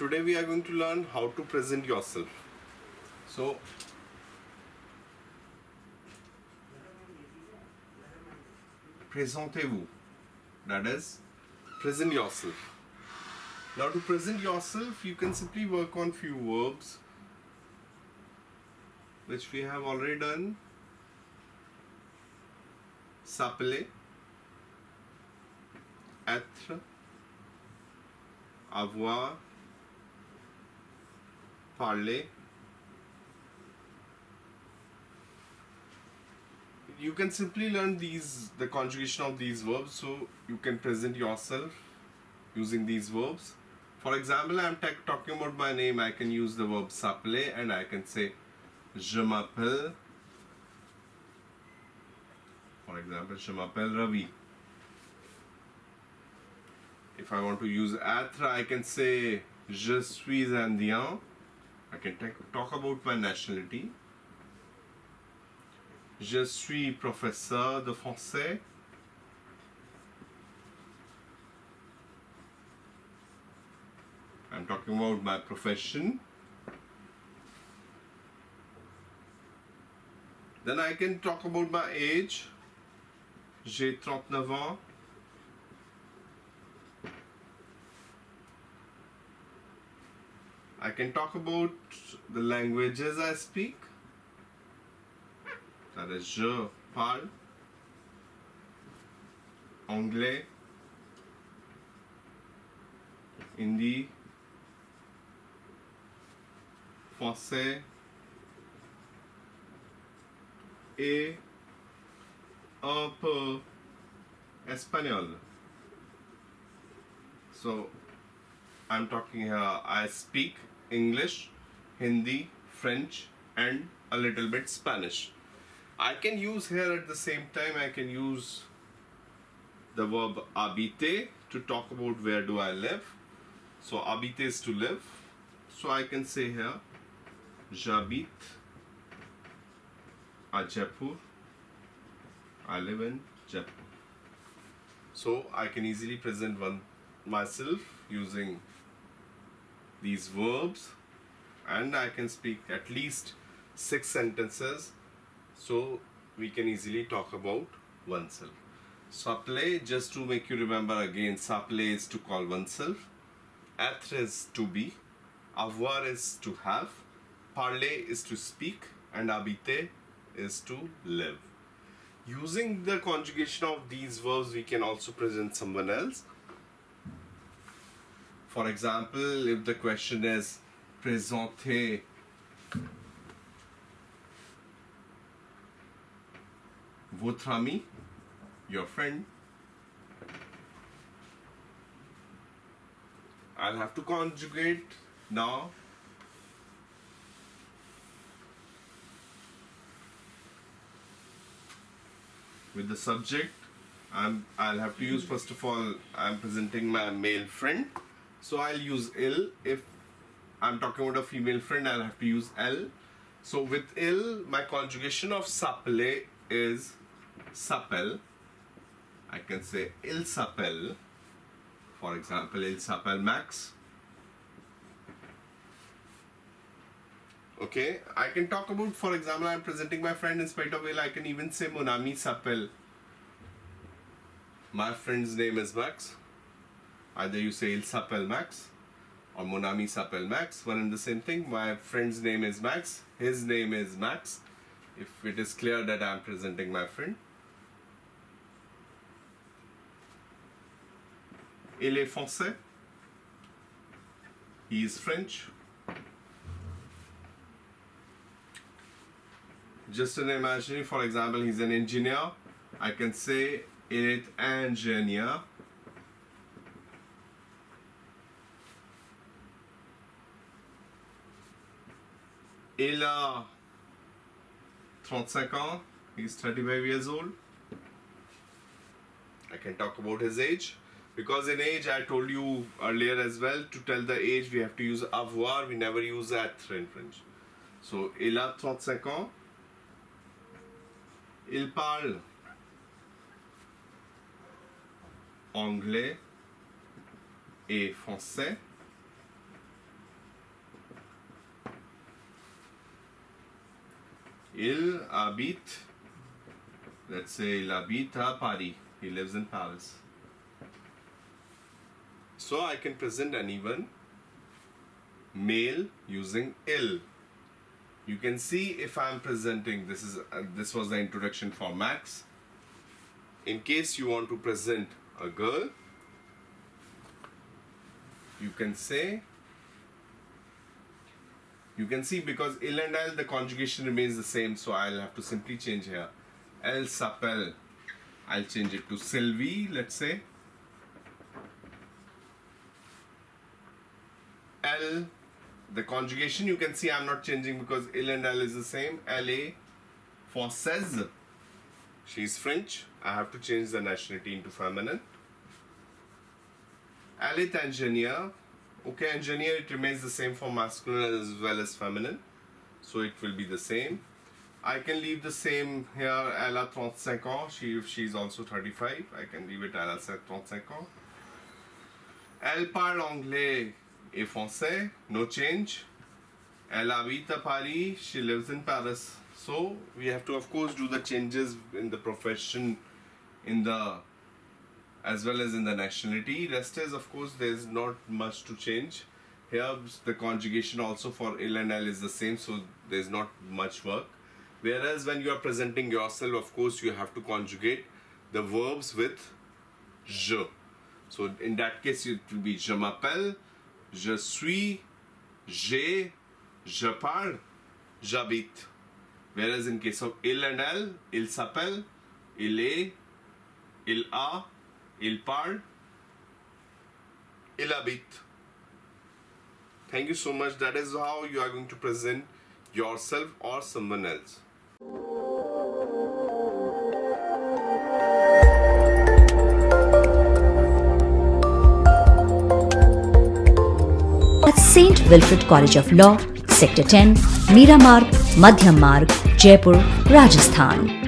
today we are going to learn how to present yourself. So, présentez-vous. That is, present yourself. Now, to present yourself, you can simply work on few verbs, which we have already done. S'appeler, être, avoir, parler. You can simply learn the conjugation of these verbs, so you can present yourself using these verbs. For example, I am talking about my name. I can use the verb s'appeler and I can say je m'appelle. For example, je m'appelle Ravi. If I want to use être, I can say je suis indien. I can talk about my nationality. Je suis professeur de français. I'm talking about my profession. Then I can talk about my age. J'ai 39 ans. I can talk about the languages I speak. That is, je parle anglais, hindi, français et un peu espagnol. So, I'm talking here, I speak English, Hindi, French, and a little bit Spanish. I can use here at the same time, I can use the verb habiter to talk about where do I live. So, habiter is to live. So, I can say here, j'habite à Jaipur. I live in Jaipur. So, I can easily present myself using these verbs, and I can speak at least 6 sentences, so we can easily talk about oneself. S'appeler, just to make you remember again, s'appeler is to call oneself, être is to be, avoir is to have, parler is to speak, and habiter is to live. Using the conjugation of these verbs, we can also present someone else. For example, if the question is présentez votre ami, your friend, I'll have to conjugate now. With the subject, I'll have to use, first of all, I'm presenting my male friend. So I'll use il. If I'm talking about a female friend, I'll have to use elle. So with il, my conjugation of s'appeler is s'appelle. I can say il s'appelle. For example, il s'appelle Max. Okay, I can talk about, for example, I'm presenting my friend in spite of il. I can even say mon ami s'appelle. My friend's name is Max. Either you say il s'appelle Max or mon ami s'appelle Max, one and the same thing. My friend's name is Max, his name is Max, if it is clear that I am presenting my friend. Il est français. He is French. Just an imaginary, for example, he's an engineer. I can say il est ingénieur. Il a 35 ans. He's 35 years old. I can talk about his age. Because in age, I told you earlier as well, to tell the age, we have to use avoir. We never use être in French. So, il a 35 ans. Il parle anglais et français. Il habite, let's say, il habite à Paris. He lives in Paris. So I can present anyone male using il. You can see if I am presenting, this was the introduction for Max. In case you want to present a girl, you can say, you can see because il and elle, the conjugation remains the same, so I'll have to simply change here. Elle s'appelle, I'll change it to Sylvie, let's say. Elle, the conjugation, you can see I'm not changing because il and elle is the same. Elle est française, she's French. I have to change the nationality into feminine. Elle est ingénieur. Okay, engineer, it remains the same for masculine as well as feminine. So it will be the same. I can leave the same here. Elle a 35 ans. She's also 35. I can leave it. Elle a 35 ans. Elle parle anglais et français. No change. Elle habite à Paris. She lives in Paris. So we have to, of course, do the changes in the profession, as well as in the nationality. Rest is, of course, there's not much to change. Here the conjugation also for il and elle is the same, so there's not much work. Whereas when you are presenting yourself, of course, you have to conjugate the verbs with je. So in that case, it will be je m'appelle, je suis, j'ai, je parle, j'habite. Whereas in case of il and elle, il s'appelle, il est, il a, il parle, il habite. Thank you so much. That is how you are going to present yourself or someone else. At St. Wilfrid College of Law, Sector 10, Meera Marg, Madhyam Marg, Jaipur, Rajasthan.